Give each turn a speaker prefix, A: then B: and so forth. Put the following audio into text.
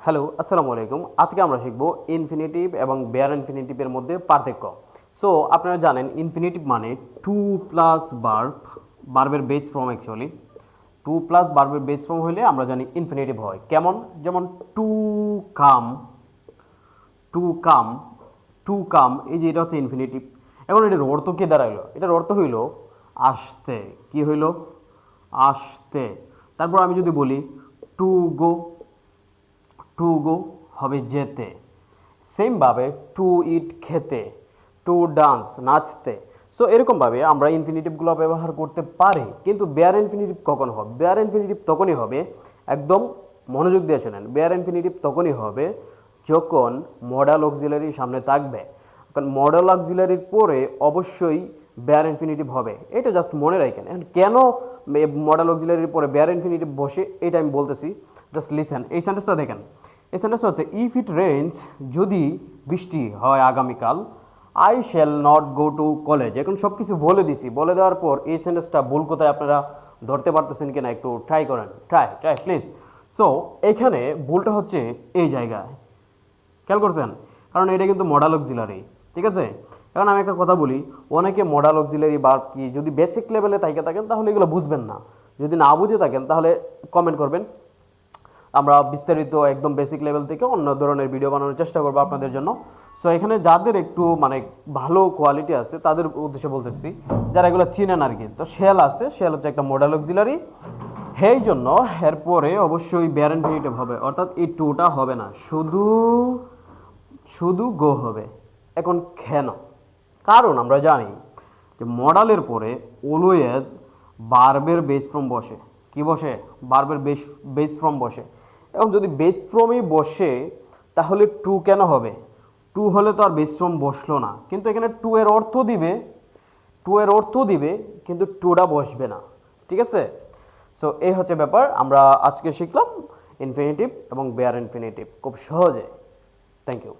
A: Hello, আসসালামু আলাইকুম। আজকে আমরা শিখব ইনফিনিটিভ এবং বেয়ার ইনফিনিটিভের মধ্যে পার্থক্য। সো আপনারা জানেন ইনফিনিটিভ মানে টু প্লাস বার্ব, বার্বের base form actually. To plus বার্বের বেস ফর্ম হলে আমরা জানি ইনফিনিটিভ হয়। কেমন? যেমন to come, to come, to come, এই যে এটা হচ্ছে ইনফিনিটিভ। এখন এটার অর্থ কি দাঁড়াইলো? এটার অর্থ হইল আসতে। কি হইল? আসতে। তারপর আমি যদি বলি টু গো, টু গো হবে যেতে। সেমভাবে টু ইট খেতে, টু ডান্স নাচতে। সো এরকমভাবে আমরা ইনফিনিটিভগুলো ব্যবহার করতে পারি। কিন্তু বেয়ার ইনফিনিটিভ কখন হবে? বেয়ার ইনফিনিটিভ তখনই হবে, একদম মনোযোগ দিয়ে শোনেন, বেয়ার ইনফিনিটিভ তখনই হবে যখন মডাল অক্সিলারি সামনে থাকবে। কারণ মডাল অক্সিলারির পরে অবশ্যই বেয়ার ইনফিনিটিভ হবে, এটা জাস্ট মনে রাখেন। এখন কেন মডাল অক্সিলারির পরে বেয়ার ইনফিনিটিভ বসে এটা আমি বলতেছি, জাস্ট লিসেন। এই সেন্টেন্সটা দেখেন, এই সেন্টেন্সটা হচ্ছে ইফ ইট রেইনস, যদি বৃষ্টি হয় আগামীকাল, I shall not go to college. এখন সব কিছু বলে দিছি, বলে দেওয়ার পর এই সেন্টেন্সটা ভুল কোথায় আপনারা ধরতে পারতেছেন কিনা একটু ট্রাই করেন, ট্রাই প্লিজ। সো এখানে ভুলটা হচ্ছে এই জায়গায়, খেয়াল করছেন? কারণ এটা কিন্তু মডাল অক্সিলারি, ঠিক আছে? এখন আমি একটা কথা বলি, অনেকে মডাল অক্সিলারি বা কি যদি বেসিক লেভেলে থাকেন তাহলে এগুলো বুঝবেন না। যদি না বুঝে থাকেন তাহলে কমেন্ট করবেন, আমরা বিস্তারিত একদম বেসিক লেভেল থেকে অন্য ধরনের ভিডিও বানানোর চেষ্টা করবো আপনাদের জন্য। সো এখানে যাদের একটু মানে ভালো কোয়ালিটি আছে তাদের উদ্দেশ্যে বলতেছি, যারা এগুলো চিনেন আর কি। তো শেল আছে, শেল হচ্ছে একটা মডেল অক্সিলারি, সেই জন্য এরপরে অবশ্যই বেয়ার ইনফিনিটিভ হবে, অর্থাৎ এই টুটা হবে না, শুধু শুধু গো হবে। এখন কেন? কারণ আমরা জানি যে মডালের পরে অলওয়েজ বার্বের বেস ফর্ম বসে। কি বসে? বার্বের বেস ফর্ম বসে। এখন যদি বেস ফর্মই বসে তাহলে টু কেন হবে? টু হলে তো আর বেস ফর্ম বসলো না, কিন্তু এখানে টু এর অর্থ দিবে, টু এর অর্থ দিবে, কিন্তু টুটা বসবে না, ঠিক আছে? সো এই হচ্ছে ব্যাপার, আমরা আজকে শিখলাম ইনফিনিটিভ এবং বেয়ার ইনফিনিটিভ খুব সহজে। Thank you.